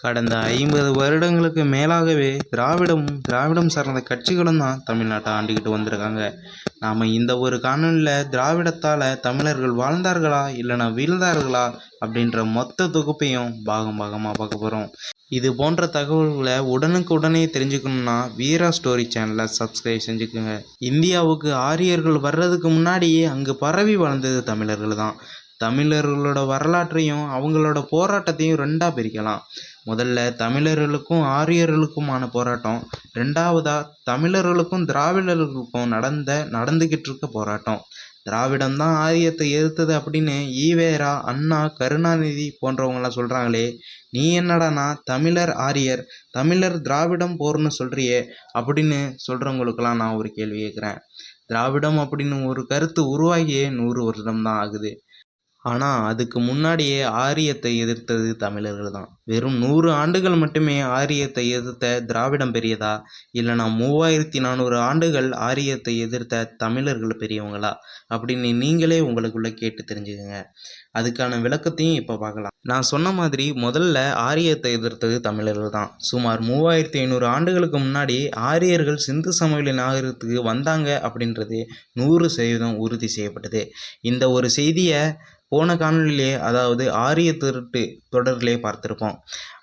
கடந்த 50 வருடங்களுக்கு மேலாகவே திராவிடம் சார்ந்த கட்சிகளும் தான் தமிழ்நாட்டை ஆண்டுக்கிட்டு வந்திருக்காங்க. நாம் இந்த ஒரு காணொலியில் திராவிடத்தால் தமிழர்கள் வாழ்ந்தார்களா இல்லைனா வீழ்ந்தார்களா அப்படின்ற மொத்த தொகுப்பையும் பாகமாக பார்க்க போகிறோம். இது போன்ற தகவல்களை உடனுக்குடனே தெரிஞ்சுக்கணுன்னா வீரா ஸ்டோரி சேனலை சப்ஸ்கிரைப் செஞ்சுக்கோங்க. இந்தியாவுக்கு ஆரியர்கள் வர்றதுக்கு முன்னாடியே அங்கு பரவி வாழ்ந்தது தமிழர்கள் தான். தமிழர்களோட வரலாற்றையும் அவங்களோட போராட்டத்தையும் ரெண்டாக பிரிக்கலாம். முதல்ல தமிழர்களுக்கும் ஆரியர்களுக்குமான போராட்டம், ரெண்டாவதாக தமிழர்களுக்கும் திராவிடர்களுக்கும் நடந்துக்கிட்டு இருக்க போராட்டம். திராவிடம் தான் ஆரியத்தை எதிர்த்தது அப்படின்னு ஈவேரா, அண்ணா, கருணாநிதி போன்றவங்களாம் சொல்கிறாங்களே, நீ என்னடானா தமிழர் ஆரியர், தமிழர் திராவிடம் போர்னு சொல்கிறியே அப்படின்னு சொல்கிறவங்களுக்கெல்லாம் நான் ஒரு கேள்வி கேட்குறேன். திராவிடம் அப்படின்னு ஒரு கருத்து உருவாகியே 100 வருடம் தான் ஆகுது. ஆனால் அதுக்கு முன்னாடியே ஆரியத்தை எதிர்த்தது தமிழர்கள் தான். வெறும் 100 ஆண்டுகள் மட்டுமே ஆரியத்தை எதிர்த்த திராவிடம் பெரியதா, இல்லைனா 3400 ஆண்டுகள் ஆரியத்தை எதிர்த்த தமிழர்கள் பெரியவங்களா அப்படின்னு நீங்களே உங்களுக்குள்ளே கேட்டு தெரிஞ்சுக்கோங்க. அதுக்கான விளக்கத்தையும் இப்போ பார்க்கலாம். நான் சொன்ன மாதிரி முதல்ல ஆரியத்தை எதிர்த்தது தமிழர்கள் தான். சுமார் 3500 ஆண்டுகளுக்கு முன்னாடி ஆரியர்கள் சிந்து சமவெளி நாகரிகத்துக்கு வந்தாங்க அப்படின்றது 100% உறுதி செய்யப்பட்டது. இந்த ஒரு செய்தியை போன காணொலியிலே, அதாவது ஆரிய திருட்டு தொடரிலே பார்த்துருப்போம்.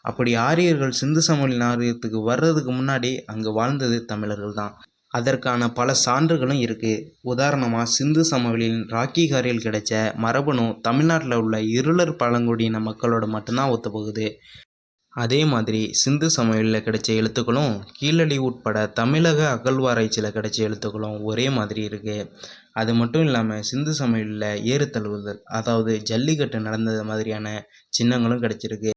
அப்படி ஆரியர்கள் சிந்து சமவெளி நாகரிகத்துக்கு வர்றதுக்கு முன்னாடி அங்கே வாழ்ந்தது தமிழர்கள் தான். அதற்கான பல சான்றுகளும் இருக்குது. உதாரணமாக சிந்து சமவெளியின் ராக்கி காரில் கிடைச்ச மரபணு தமிழ்நாட்டில் உள்ள இருளர் பழங்குடியின மக்களோட மட்டும்தான் ஒத்துப்போகுது. அதே மாதிரி சிந்து சமவெளியில் கிடைச்ச எழுத்துக்களும் கீழடி உட்பட தமிழக அகழ்வாராய்ச்சியில் கிடைச்ச எழுத்துக்களும் ஒரே மாதிரி இருக்குது. அது மட்டும் இல்லாமல் சிந்து சமவெளியில் ஏறு தழுவுதல், அதாவது ஜல்லிக்கட்டு நடந்தது மாதிரியான சின்னங்களும் கிடைச்சிருக்கு.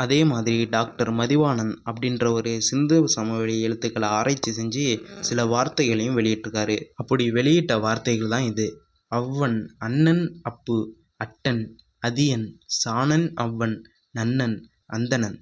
அதே மாதிரி டாக்டர் மதிவாணன் அப்படின்ற ஒரு சிந்து சமவெளி எழுத்துக்களை ஆராய்ச்சி செஞ்சு சில வார்த்தைகளையும் வெளியிட்டிருக்காரு. அப்படி வெளியிட்ட வார்த்தைகள் தான் இது: அவ்வன், அண்ணன், அப்பு, அட்டன், அதியன், சாணன், அவ்வன், நன்னன், அந்தணன்,